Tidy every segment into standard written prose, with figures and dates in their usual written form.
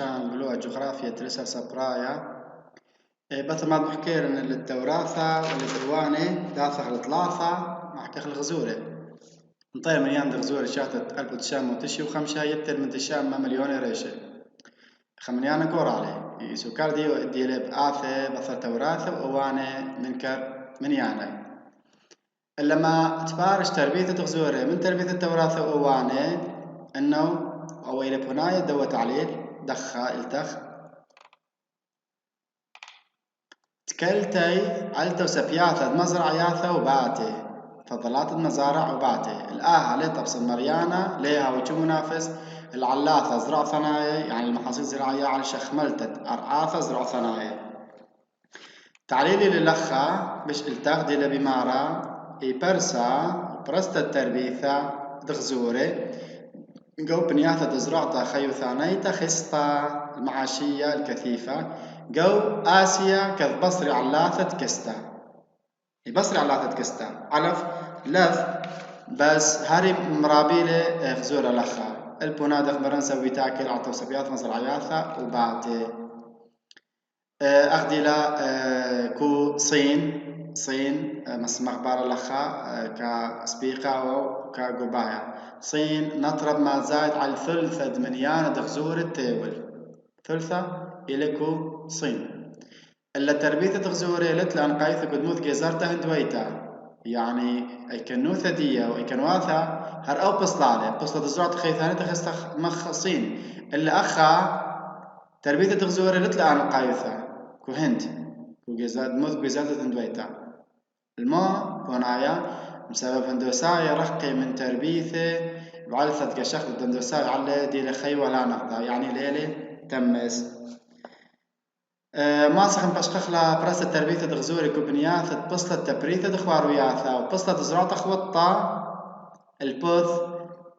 شان قلوها جغرافيا ترسل سبرايا بث ما بحكير ان التوراثة والتواني داثخ الثلاثة مع كخ الغزورة نطير من ياند غزورة شاتت 1995 يبتر من تشام مليون ريشة خمنيانا كور عليه يسوكار دي لب آثة بث توراثة وواني منكر من يعني لما تفارش تربية غزورة من تربية التوراثة وواني انه او الى بناية دو تعليل دخا التخ تكلتي علتو سبياثة مزرعياثة وباتي فضلات المزارع وباتي الآها لطبس المريانة ليها ويجو منافس العلاثة زرع ثنايا يعني المحاصيل الزراعية على شخملتت أرعاثة زرع ثنايا تعليلي للخا بش التخ دي لبمارا برسا برست التربيثة دغزوري جو بنياثة دزرعتا خيو ثانيتا خستا المعاشية الكثيفة جو آسيا كذ بصري علاثة كستا بصري علاثة كستا علف لف بس هاري مرابيلي خزورة لخا البونادخ برنسا ويتاكل عطو سبيات مزرعياثة وبعتي أخدي لا كو صين مس مخبار لخا كسبيقة أو كجوبايا صين نطرب ما زايد على ثلثة منيان دغزور التاول ثلثة إلكو صين إلا تربية دغزوري لتلا أنقايث قدموث جزارتا هندويتا يعني أي كنوثة دية وأي كنواثة هر أو بصلالة دزرعت خيثانة تخستخ مخ صين إلا أخا تربية دغزوري لتلا أنقايثة كو هند كو جزارتا هندويتا الماء بونايا بسبب هندوسايا رحقي من تربيته وعلثت كشخص هندوسايا على دي لخي ولا نقضى يعني ليلة تمس ما صخن بشخخلا برس التربية دغزوري كوبنياث بصلة تبريثة دخواروياثا وبصلة زراعة خوطة البوث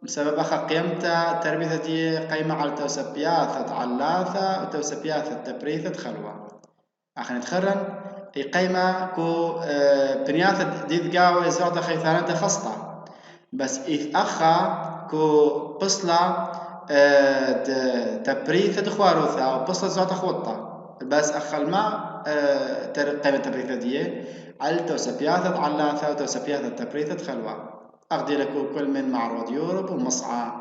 بسبب أخا قيمتا تربية دي قيمة على توسبياثة علاثة وتوسبياثة تبريثة خلوة أخي نتخرن قيمة كو بنياثة دي ذقاوة زراعة خيثانة خصطة بس إذ أخا كو بصلة تبريثة دخواروثا وبصلة زراعة خوطة بس أخا الماء قيمة تبريثة دي على توسبياثة علاثة وتوسبياثة تبريثة خلوة أخدي لكو كل من معروض يوروب ومصعى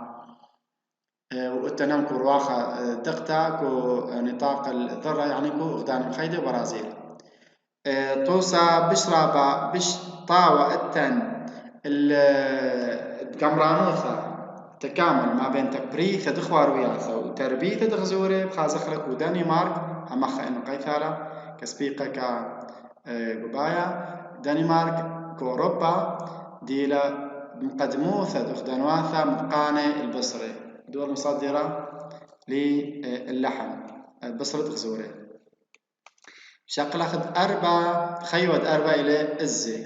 والتنام كو رواخة دقتا كو نطاق الذرة يعني كو غدان مخيدة وبرازيل توسا بشرابا بش طاوة التن القمرانوثة تكامل ما بين تبريثة دخواروياثة وتربية دغزوري بخازخلك ودنمارك همخا إنو قيثالة كسبيقة كجوبايا دنمارك كأوروبا ديلا مقدموثة دخدانواثة مقانة البصري دول مصدرة للحم البصرة دغزوري شقل أخذ خيود أربع إلى الزي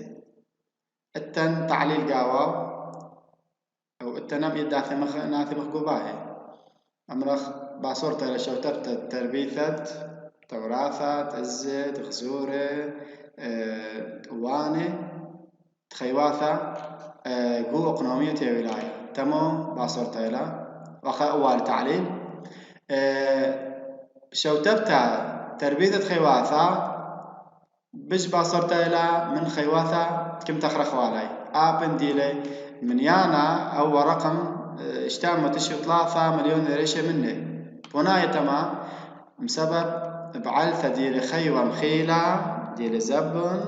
التن تعليل قاوا أو التنام يداثي ناثي مخقوباهي أمرخ باصورة لشوتبت تربيثة توراثة الزي تغزوري واني تخيواثة قو أقنومية ولاية تمو باصورة إلى وخا أول تعليل شوتبتها تربية خيواثة بش باصرتا إلى من خيواثة كم تخرخ والاي آبن ديلي من يانا أو رقم اشتام تشي 3 مليون ريشة منه بناية تما بسبب بعلثة ديلي خيوة مخيلة ديلي زبن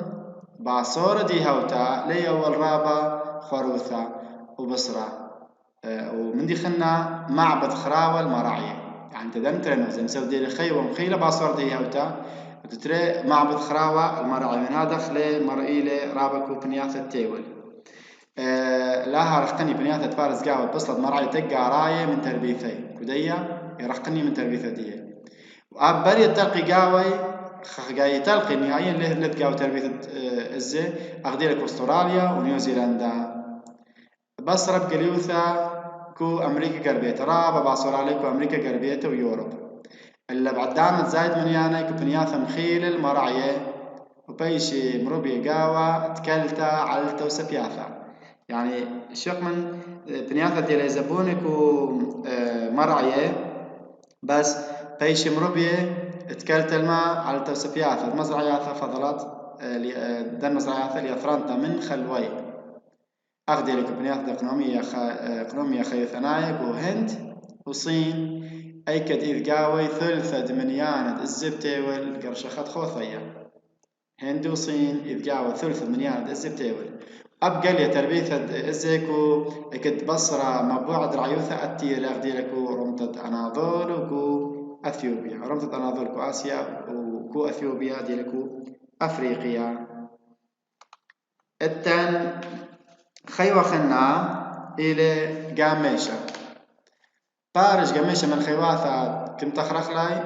باصورة دي هوتا لي أول رابة خروثة وبصرة ومن دي خلنا معبد خراوة المراعية يعني تدمترنا زي مسوي ديلي خيوة مخيلة باصورة دي هوتا وتتري معبد خراوة المراعي من هذا خلي مرئيلة رابكو بنياثة تيول لاها رخقني بنياثة فارس قاوة بصلت مرعي تقع راية من تربيثي كدية يرخقني من تربيثة دي وآب بري تلقي قاوي خقاي تلقي نهائيا اللي تقاوي تربيثة الزي أغديلك أستراليا ونيوزيلندا بس رب قليوثا كو أمريكا قربية رابا باصور عليكو أمريكا قربية ويوروب إلا بعدانت زايد من يانا كبنياثة مخيل المرعية وبيشي مروبي قاوة تكلتا علتا وسبياثة يعني شق من بنياثة ديال زبونك ومرعية بس بيش مربية اتكلت الماء على توسفياثة مزرعياثة فضلات دن مزرعياثة ليثرانتا من خلوي أغدي لك بنياث اقنومية خيثنايك وهند وصين أي كد قاوي ثلثة منيانة الزبتيول قرشخت خوثية هند وصين قاوي ثلثة منيانة الزبتيول أبقى لي تربية إزيكو كد بصرة مبوعة رعيوثة أتير أغدي لكو رمتة أناضول وكو أثيوبيا رمتة أناضول كو آسيا وكو أثيوبيا ديلكو أفريقيا التن خيوة خنا إلى قاميشة بارش قاميشة من خيواثة كم تخرخ لاي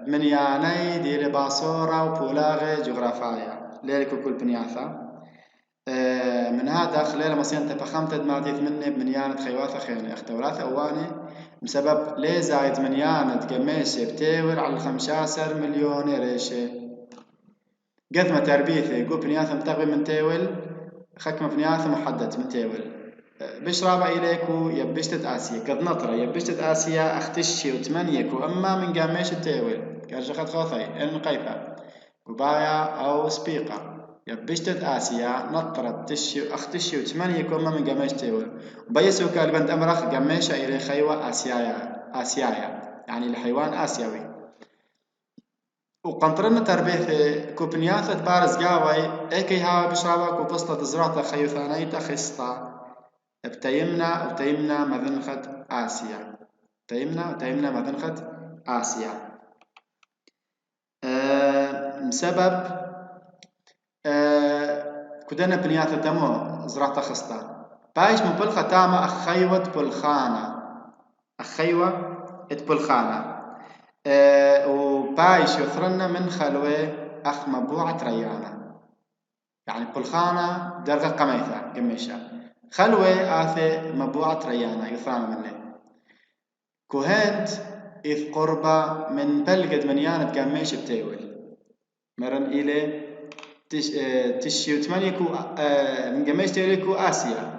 من ياني ديال باصورة وبولاغي جغرافيا ليلكو كل بنياثة من هذا خلال مصينة بخمتة دماديث مني بمنيانة خيواثة خياني اختوراثة أواني بسبب ليه زايد منيانة قاميشة بتاور على 15 مليون ريشة قد ما تربيثي قو بنياثة متغبي من تاول خكمة بنياثة محدد من تاول بش رابع إليكو يبشتت آسيا قد نطرة يبشتت آسيا اختشي وتمنيكو أما من قاميش التاول كارجخت خوثي إن قيفة قبايا أو سبيقة يبشتت آسيا نطرة تشي اختشي وتمنيكو أما من قاميش تاول وبيسو كالبنت أمرخ قاميشة إلي خيوة آسيايا يعني الحيوان آسيوي وقنطرنا تربية كوبنياثة بارز قاوي ايكي هاوي بشرابا كوبسطة زراطة خيوثانيتا خسطة بتيمنا مذنخة آسيا بتيمنا مذنخة آسيا بسبب كدنا بنياثة دمو زراطة خسطة بايش مبلخة تاما أخيوة بلخانة وبايش يثرنا من خلوة أخ مبوعة ريانة يعني بلخانة درجة قميثة قميشة خلوة آثي مبوعة ريانة يثرنا منه كوهنت إذ قربة من بلقد منيانة قميش بتاول مرن إلى تشي وثمانية من قميش تاوليكو آسيا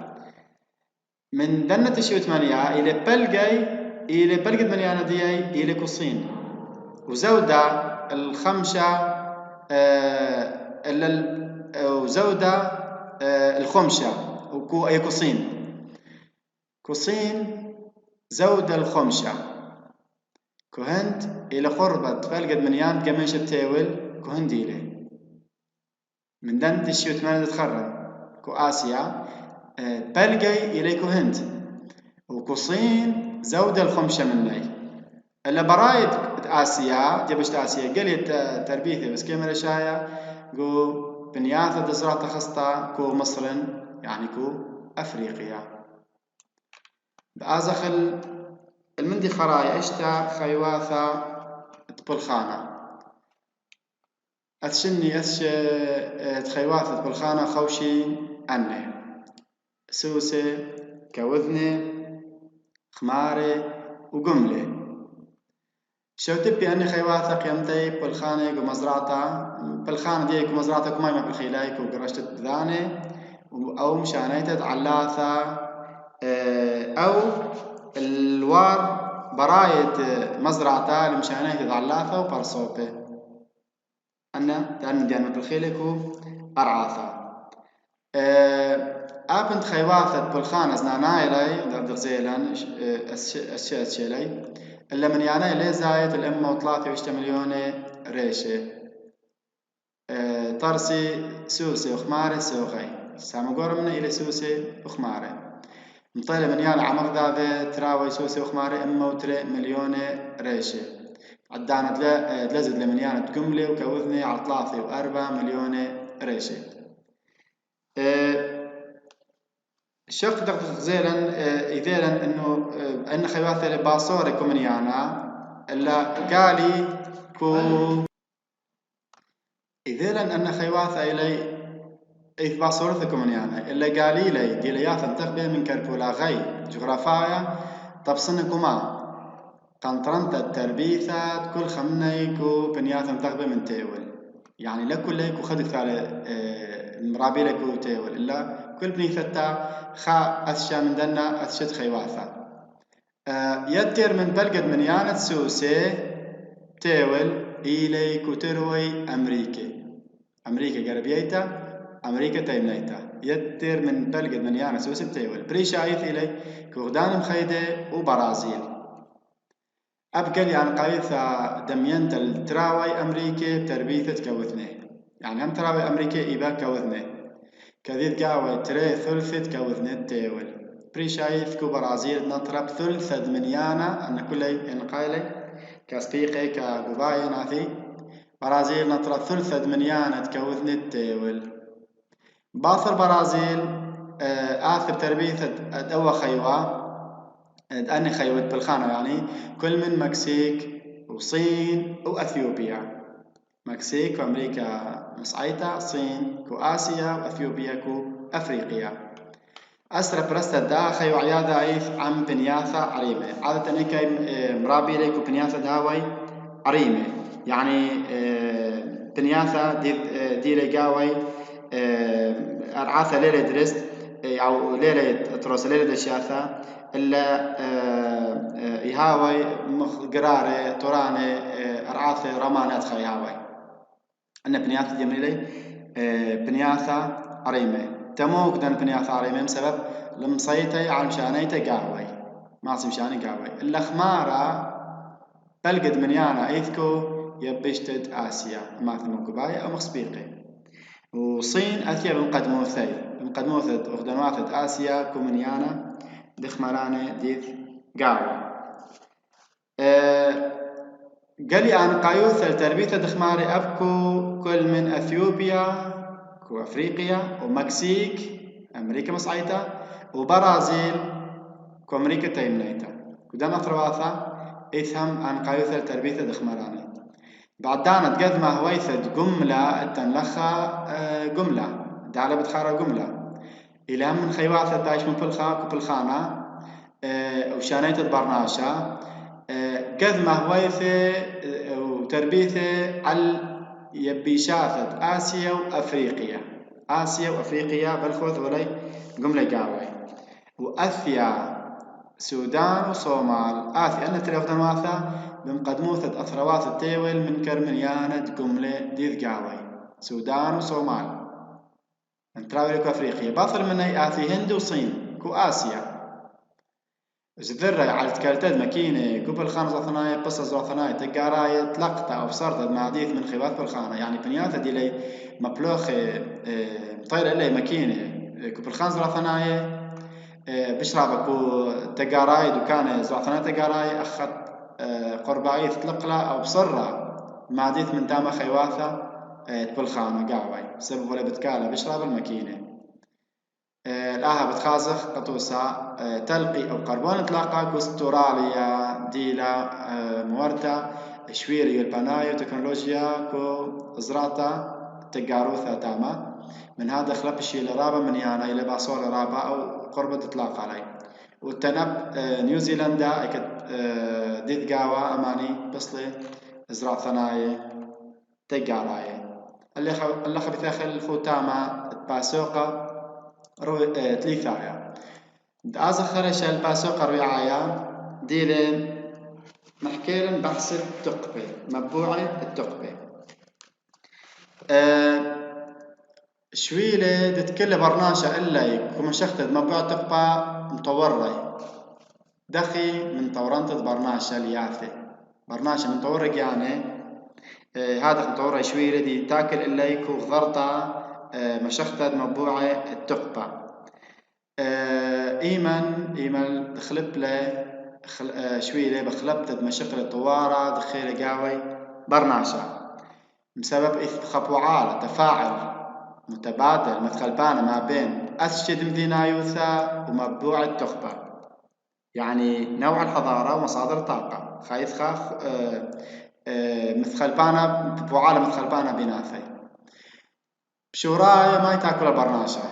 من دنة تشي وثمانية إلى بلقد منيانة دي إلى كوصين وزودة الخمشة وزودة الخمشة وكو أي كوصين زودة الخمشة كوهند إلى قربة فلقد منيان قميش التاول كوهند إليه من دن تشي وثمانية تخرج كو آسيا بلقي إلى كوهند وكوصين زودة الخمشة مني إلا برايد آسيا جبشت آسيا قليت تربيثي بس كيما رشايا قو بنياثة دزرات خسطة كو مصر يعني كو أفريقيا بأزخل المندي خراي اشتا خيواثة بلخانة أتشني خيواثة بلخانة خوشي أني سوسة كوذنة خمارة وقملة شوتبي أني خيواثة قيمتي بلخانة ومزرعة بلخانة ديك ومزرعة كمايمة بالخيلايك وقرشت ذاني أو مشانيتت علاثة أو الوار براية مزرعة المشانيتت علاثة وبرصوبة أنا تعني ديانا بالخيلك أرعاثة أبنت خيواثة بلخانة زناناي لي دردغ زيلان أشيلي إلا من يعني لي زايد الأمة و3 مليون ريشة طرسي سوسي وخماري سوغي سامقور من إلى سوسي وخماري مطيلة من يعني عمق داذي تراوي سوسي وخماري أمة و3 مليون ريشة عدانا دلزد لمن يعني تقملي وكوذني على 3 و4 مليون ريشة الشق دقدق زيلا إذيلا إنه أن خيواثة باصوري كومنيانا إلا قالي كو إذيلا أن خيواثة إلي إذ باصورة كومنيانا إلا قالي لي ديلياثا تقبل من كربولا غي جغرافايا طبصنكما قنطرنت التربيثات كل خمنيكو بنياثا تقبل من تيول يعني لكل ليكو خدك ثالي مرابي لكو تيول إلا كل بني ثتا خا أثشا من دنا أثشت خيواثة يتر من بلقد من يانت سوسي تيول إلي كتروي أمريكا قربيتا أمريكا تيمنيتا يتر من بلقد من يانت سوسي تيول بريشايث إلي كوغدان مخيدة وبرازيل أبقى يعني قايثة دمينت التراوي أمريكا بتربيثة كوثني يعني هم تراوي أمريكا إيبا كوثني كذيت قاوي تري ثلثت كوثني تيول بريشايث كو برازيل نطرب ثلث دمنيانا أن كل إنقايلي كسبيقي كقباي ناثي برازيل نطرب ثلث دمنيانا تكوثني تيول باثر برازيل آثر تربيثة أدوى خيوة أني خيوت بالخانة يعني كل من مكسيك وصين وأثيوبيا مكسيك وأمريكا مصعيتا صين كو آسيا وأثيوبيا كو أفريقيا أسرى برستا داخي وعيادة عيث عم بنياثة عريمة عادة أنيكا مرابي ليكو بنياثة داوي عريمة يعني بنياثة دي لقاوي أرعاثة ليلة درست أو ليلة تروس ليلة دشاثة إلا يهاوي قراري طوراني أرعاثة رمانات خيهاوي أن بنياثة جميلة بنياثة عريمة تموك دان بنياثة عريمة بسبب لمصيتي على مشانيتي قاوي ماسي مشاني قاوي الأخمارة بلقد منيانا إيثكو يبشتد آسيا ماثل مقباية أو مخصبيقي وصين أثيا بمقدموثي أخدنواثد آسيا كومنيانا دخمراني ديث قاوي قالي عن قايوث التربية دخماري أبكو كل من أثيوبيا كو أفريقيا ومكسيك أمريكا مصعيتا وبرازيل كو أمريكا تيمنيتا كدان أثرواثا إثهم عن قايوث التربية دخمراني بعد دانت قد ما هويثد قملة التنلخة قملة دعلا بتخارى قملة إلى من خيواثة تايش من بلخانة وشانيت برناشا قد ما هويثة وتربيته على يبيشاثة آسيا وأفريقيا بالخوث ولي قملة قاوي وأثيا سودان وصومال آثي أن تريفدان واثا بمقدموثة أثروات التيول من كرمنيانة قملة ديذ قاوي سودان وصومال انتراوي كو أفريقيا باثر مني آثي هند وصين كو آسيا زذرة على تكالتد مكينة قبل خانة زوثناي قصة زوثناي تقاراي تلقطة أو بصرت المعديث من خيوات بالخانة يعني بنياثة دي لي مبلوخ طير إلي مكينة قبل خانة زوثناي بشرابكو تقاراي دكان زوثناي تقاراي أخذ قرباعيث تلقلا أو بصرة معديث من تاما خيواثة بالخانة قاوي سبب ولا بتكالا بشراب المكينة الآها بتخازخ قطوسا تلقي أو قربون إطلاقا كاستراليا ديلا مورتا شويري البناية وتكنولوجيا كو زراتا تقاروثا تاما من هذا خلب الشيء الرابع من يانا إلى باصور رابع أو قرب إطلاق علي والتنب نيوزيلندا اكت ديد قاوة أماني بصلي زراعة ثنايا تقاراي اللي خبثاخل الخوتاما باسوقا تليثايا دازا خرش الباسوقا رعايا ديلين محكيلن بحث التقبة مبوعي التقبة شويلة تتكلم برناشا إلا كما شختت مبوع التقبة مطوري دخي من طورنت برناشا لياثي برناشا من طورك يعني هذا مطوري شويلة دي تاكل إلا يكو غرطة مشختت مبوعة التقبة إيمن دخلب له شويلة بخلبت مشقل الطوارة دخيل قاوي برناشا بسبب خبوعال تفاعل متبادل مثقلبان ما بين أسجد مدينايوثا ومبوع التقبة يعني نوع الحضارة ومصادر الطاقة خايث خاف مثقلبانا بوعالة مثقلبانا بناثي بشورايا ما يتاكل البرناشا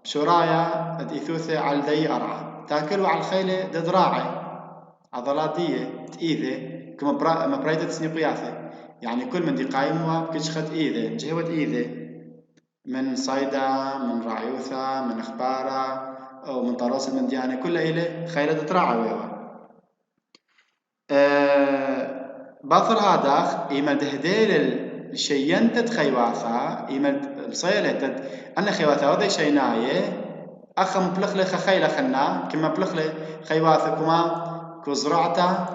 بشورايا إثوثة على دي أرعى تاكلوا على الخيلة دراعي عضلات دي تأيذة كما مبريدة تسنيقياثي يعني كل من دي قايموا بكشخت إيذة جهوة إيذة من صيدا من رعيوثة من أخبارة أو من طروس المنديانة كل إلي خيلة تراعي ويوا باثر هاداخ إيمد هديل الشينتت خيواثا إيمد الصيلة أنا خيواثا وذي شيناية أخم بلخلي خيلة خنا كما بلخلي خيواثا كما كزرعتا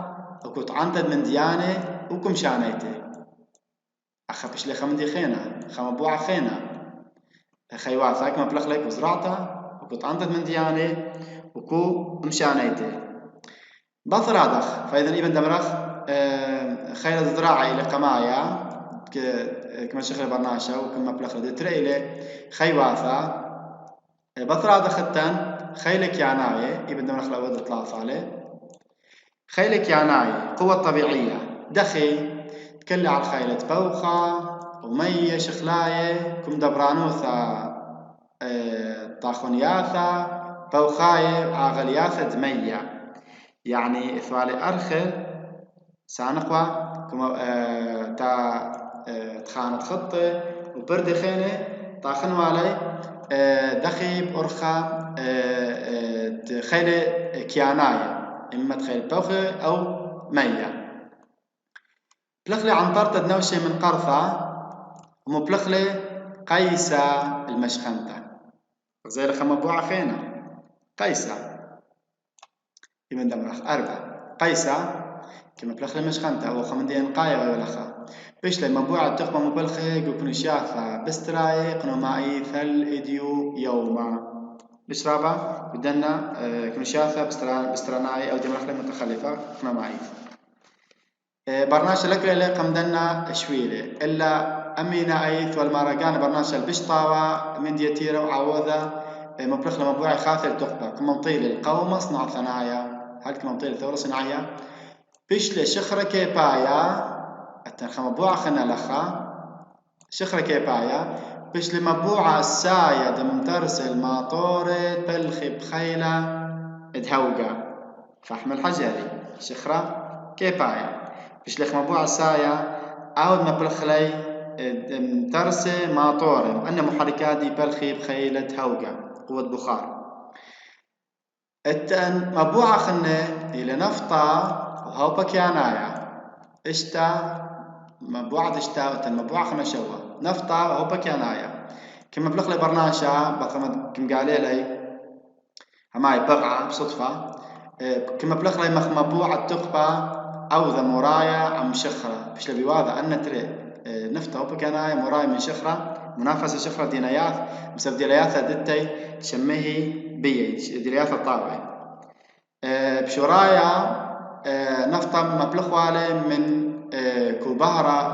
وكنت عندد من ديانة وكم شانيته أخبش لي خمدي خينا خمبوع خينا خيواثا كما بلخلي كزرعتا وكنت عندد من ديانة وكو مشانيته باثر هاداخ فإذا إبن دمرخ خير زراعي لقمايا كما شغل برناشا وكما بلخ تريلي خيواثا باثر هاداخ التان خيلك يعناية ابن دمرخ الأول اطلاع عليه خيلك يعناية قوة طبيعية دخي تكلي على الخيلة بوخة ومية شخلاية كم دبرانوثا طاخونياثا بوخاية عاغلياثا دمية يعني ثوالي أرخل سانقوا كما تا تخانت خطة وبرد خينة طاخنوا علي دخي بأرخا خيلة كياناية إما تخيل بوخة أو مية بلخلي عنطرت دنوشي من قرثة ومبلخلي قيسة المشخنتة زي لخمبوعة خينة قيسة يمن دمرخ أربعة قيسة كما بلخلي مشخنتة هو خمدين قاية ويولخا بيش لما بوعة تقوى مبلخي يكون شافة بستراي قنو معي ثل إديو يوما بشرابة بدنا كنو شافة بستراناي أو دمرخلي متخلفة قنو معي برناش لك اللي قمدنا شويلة إلا أمينا أيث والمارقان برناش البشطاوة من ديتيرة وعوذة مبلخ لما بوعي خاثر تقبع كما مطيل القوم صنع ثنايا هل كما مطيل ثورة صناعية بيش لشخرة كيبايا التنخم بوعة خنا لخا شخرة كيبايا بيش لمبوعة السايا دمترسل ماطورة بلخي بخيلة ادهوقا فحم الحجري شخرة كيبايا بيش لخ مبوعة السايا أود ما بلخلي دمترسل ماطورة أن محركات دي بلخي بخيلة ادهوقا قوة بخار التن مبوعة خنا إلى نفطة وهو بكيانايا اشتا مبوعة اشتا وتن مبوعة خنا شوا نفطة وهو بكيانايا كما بلخلي برناشا بقمد كم قالي لي هماي بقعة بصدفة كما بلخلي مخ مبوعة تقبى أو ذا مرايا عم شخرة بش لبي واضح أن تري نفطة وهو بكيانايا مرايا من شخرة منافسة شخرة ديناياث بسبب ديناياث دتي تشمهي بي ديناياث الطاوعي بشورايا نفطة مبلخوالي من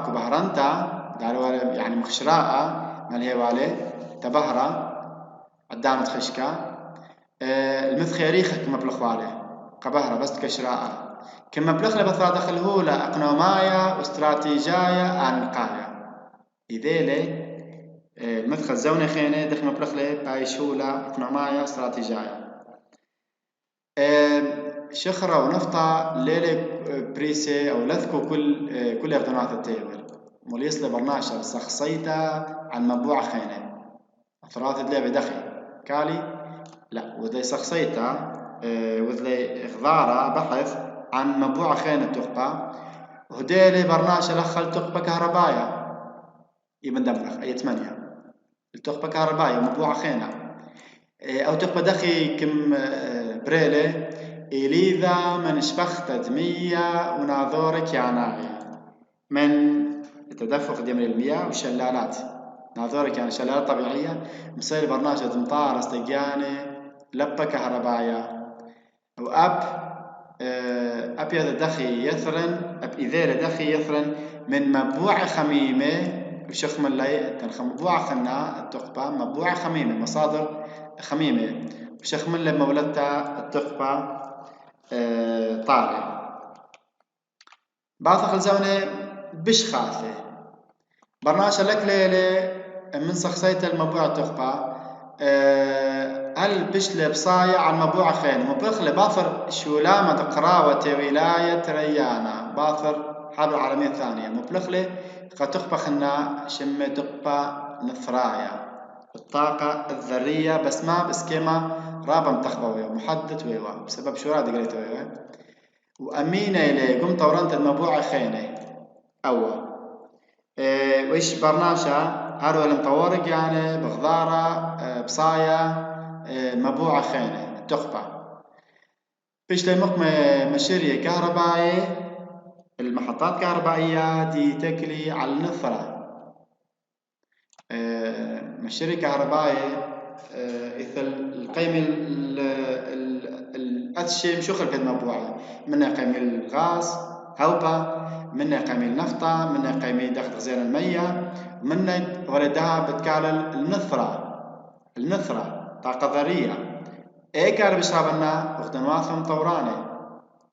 كوبهرنتا قالوا يعني مخشراء مال هي والي تبهرة عدانة خشكا المثخيريخة كما بلخوالي قبهرة بس كشراء كما بلخلي بثرة دخل هولا اقنومايا واستراتيجايا عن القايا إذيلي المدخل زوني خيني دخل مبلخلي بايش هولا اقنومايا استراتيجايا شخرة ونفطة ليلة بريسي أو لثكو كل أغدنات التيبل موليس لبرناشا سخصيتا عن مبوع خينة أثرات اللي بدخي كالي لا وذي سخصيتا وذي إخضارة بحث عن مبوع خينة تقبى وهديلي برناشا لخل تقبى كهربايا يبن دمرخ أي 8 التقبى كهربايا مبوع خينة أو تقبى دخي كم بريلي إليذا من شبختت مية وناظورك يعناغي من التدفق ديمن المياه والشلالات ناظورك يعني شلالات طبيعية مصير برنامج مطار استقياني لبة كهربايا أب هذا دخي يثرن أب إذا دخي يثرن من مبوع خميمة وشخم اللي تنخ مبوع خنا التقبة مبوع خميمة مصادر خميمة وشخم اللي مولدتا التقبة طالع بعض خلزونة بش خاثة برناشا لك ليلة من شخصية المبوع تقبة هل بش لبصايا عن مبوع خين مبخلة باثر شولامة قراوة ولاية ريانا باثر حرب العالمية الثانية مبلخلة قد تقبة خنا شمة تقبة نثرايا الطاقة الذرية بس ما بسكيما رابا متخبوية محدد ويوا بسبب شو راد قريت ويوا وأمينة إلي قم طورنت المبوعة خينة أول وإيش برناشا هارو المطورق يعني بغضارة بصايا مبوعة خينة تخبى بيش لمق مشاريع كهربائية المحطات الكهربائية دي تكلي على النثرة مشاريع كهربائية إثل القيمة الأتشي مشوخل في المبوعة منها قيمة الغاز هوبا منها قيمة النفطة منها قيمة دخل غزير المية منها ولدها بتكالل النثرة طاقة ذرية إيه كان بيشربنا وقتنواثهم طورانة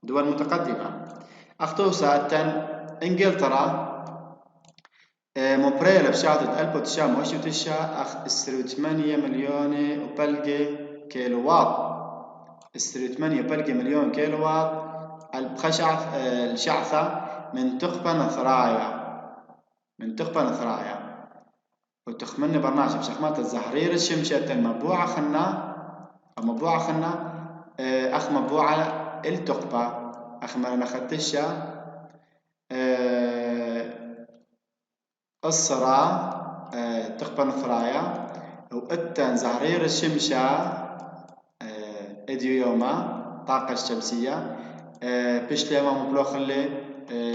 دول متقدمة أخطوصة التن إنجلترا مبريل بشهادة 1920 أخ 8 مليون وبلغي كيلو واط 8 بلغي مليون كيلو واط البخشعث الشعثة من تخبى نثرايا وتخمن برنامج بشخمات الزهرير الشمشة المبوعة خنا أخ مبوعة التقبى أخ ما نختشة الصرا تقبى نثرايا وإتن زهرير الشمشة إديوما طاقة الشمسية بشليما مبلوخ اللي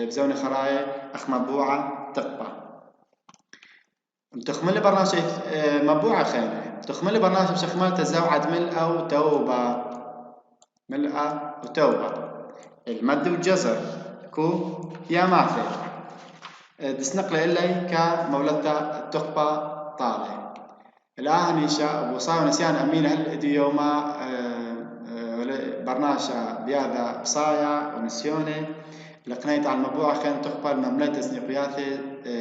بزوني خرايا أخ مبوعة تقبى تخمل برنامج مبوعة خيمة تخمل برنامج بشخمات الزوعد ملأ وتوبة المد والجزر كو يا ماثل دسنقل إلي كمولدة التقبة طالع الآن إنشاء وصايا نسيان أمين هل إديوما برناشا بياذا بصايا ونسيوني لقنيت على المبوعة خين تقبل مملكة سنيقياثي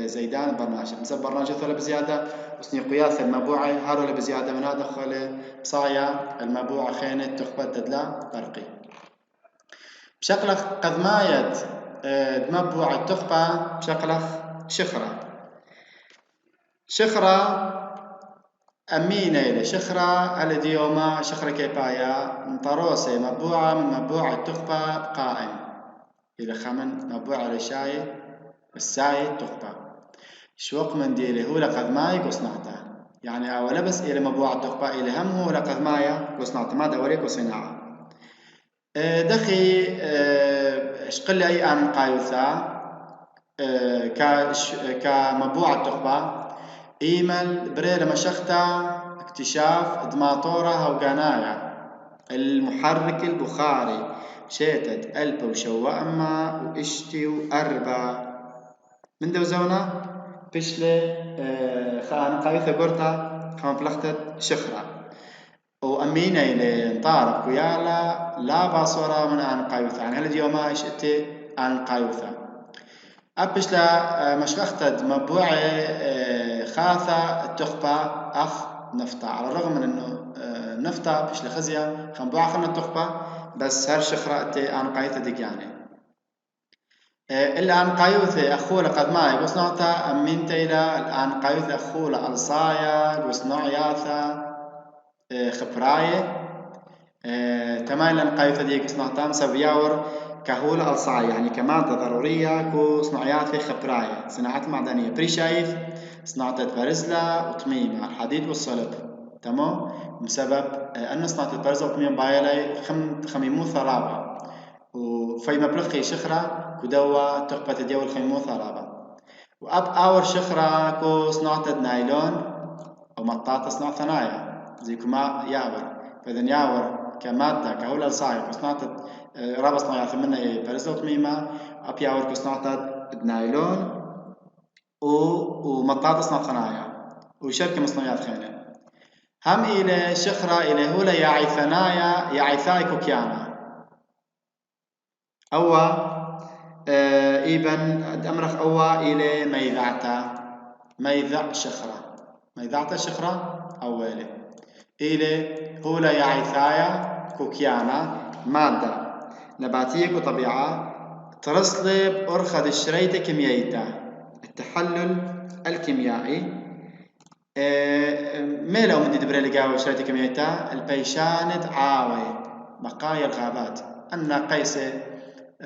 زيدان برناشا مسبب برناشا ثلا بزيادة وسنيقياثي المبوعة هارو بزيادة من هذا خلي بصايا المبوعة خين تقبل تدلا برقي بشكلخ قذماية مبوعة تقبل بشكلخ شخرة أمينة إلى شخرة الديوما شخرة كيبايا مطروسة مبوعة من مبوعة تخبى قائم إلى خمن مبوعة رشاي الساي تخبى شوق من ديلي هو لقد ماي قصنعته يعني أولا بس إلى مبوعة تخبى إلى هم هو لقد ماي قصنعته ما دوريك وصناعة دخي اشقل أي آن قايوثا كمبوعة تخبى إيمل بريل مشختا اكتشاف دماطورة هوغانايا المحرك البخاري شيتت ألب وشوأما وإشتي وأربا من دوزونا بشلي خان قايثة قرطة خان بلختت شخرة وأمينة إلى انطارق ويالا لا باصورة من آن قايوثة يعني هل يوما إشتي آن قايوثة أبش لا مشخختد مبوعي خاثة التخبى أخ نفطة على الرغم من إنه نفطة بش لخزية خنبوعة خلنا التخبى بس هر شخرة أن قايثة ديك يعني الآن قايوثة أخولة قد ما يقصنعتا أمين تيلا الآن قايوثة أخولة ألصايا قصنع ياثا خبراية تمايلا قايوثة ديك قصنعتا مسوياور كهولة ألصايا يعني كمادة ضرورية كو صناعيات في خبراية صناعات معدنية بري شايف صناعة برزلة وطميمة الحديد والصلب تمام بسبب أن صناعة البرزلة والطميمة بايلي خميمو ثرابة وفي مبلغي شخرة كدوا تقبة ديول خميمو ثرابة وأب أور شخرة كو صناعة نايلون أو مطاطة صناعة ثنايا زي كما ياور فإذن ياور كمادة كهولة ألصايا وصناعة رابع صناعات منها برزلة وطميمة أب ياور كصناعة نايلون ومطاطة صناعة ثنايا وشركة مصنوعات خينة هم إلى شخرة إلى هولا يعي ثنايا يعي ثاي كوكيانا أوا إيبن أمرخ أوا إلى ميذع شخرة أولي إلى هولا يعي ثايا كوكيانا مادة نباتية وطبيعة ترصلب أرخد الشريطة كيميائية التحلل الكيميائي ميلو من دبري لقاوي شريطة كيميائية البيشانة عاوي بقايا الغابات أن قيسة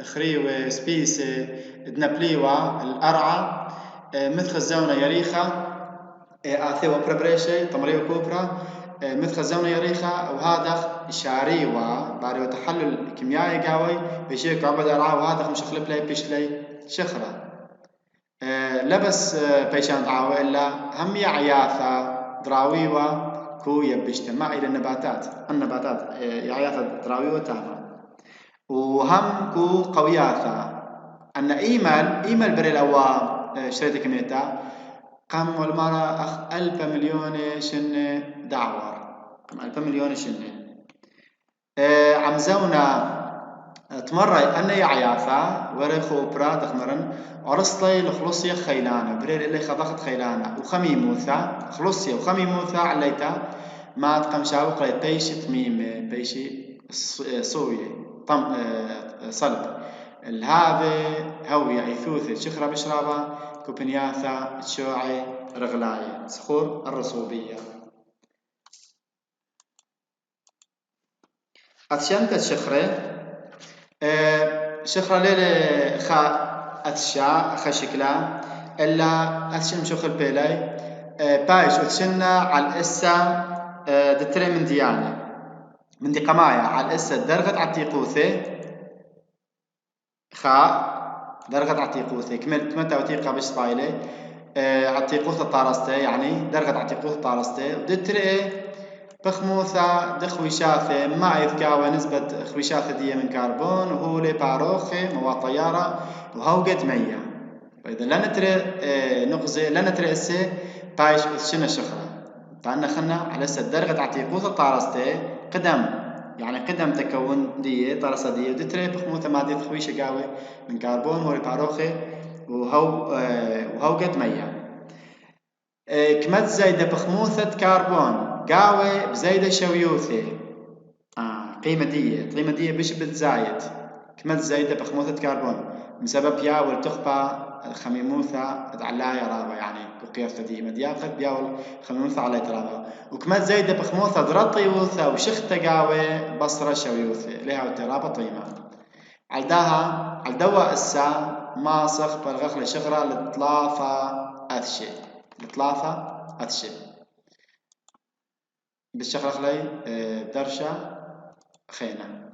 خريوة سبيسة دنبليوة الأرعى مثل الزونة يريخة آثيوة بربريشة تمريو كوبرا مثل الزونة يريخة وهذا شاريوة باريو تحلل كيميائي قوي بيشيك عبد الأرعى وهذا مشخل بلاي بيشلي شخرة لبس بيشان دعاوة إلا هم يعياثا دراويوة كو يبجتمع إلى النباتات يعياثا دراويوة تاما وهم كو قوياثا أن إيمال بري الأوا شريت كميتا قام والمرة أخ 1000 مليون شنة دعوار قام 1000 مليون شنة عمزونا تمرة أن يعيافا ورخو برا تخمرن عرصلي لخلصية خيلانة برير اللي خضخت خيلانة وخميموثا خلصية وخميموثا عليتا ما تقم شاوق لي بيشي تميم بيشي صوية طم صلب الهذا هوية عيثوثة شخرة بشرابة كوبنياثا تشوعي رغلاية صخور الرسوبية أتشنت الشخرة شخرة ليلة خا أتشا خشكلا إلا أتشن شخر بيلاي بايش أتشنا على الإسا دتري من ديانة من دي قمايا على الإسا درغت عتيقوثة خا درغت عتيقوثة كمل توثيقها بش طايلة عتيقوثة طارستة يعني درغت عتيقوثة طارستة ودتري بخموثة دخويشاثة ما يذكاوى نسبة خويشاثة دي من كربون وهو لي باروخي مواد طيارة وهو قد مية فإذا لا نتري نغزي لا نتري اسي بايش شنو شخرة فأنا خلنا على اسا درجة عتيقوثة طارستي قدم يعني قدم تكون دي طارستة دي ودتري بخموثة مادة خويشة قاوي من كربون وهو لي باروخي وهو قد مية كمت زايدة بخموثة كربون قاوي بزايدة شويوثي قيمة دية بش بتزايد كمت زايدة بخموثة كربون بسبب ياول تخبى خميموثة علاية رابا يعني قياس دي مدياخد بياول خميموثة على ترابا وكمت زايدة بخموثة درطيوثة وشختة قاوي بصرة شويوثة لها وترابا طيمة عالداها عالدواء السا ماسخ بالغخلة شغرة لطلافة أثشي بالشغلة خلي درشة خينا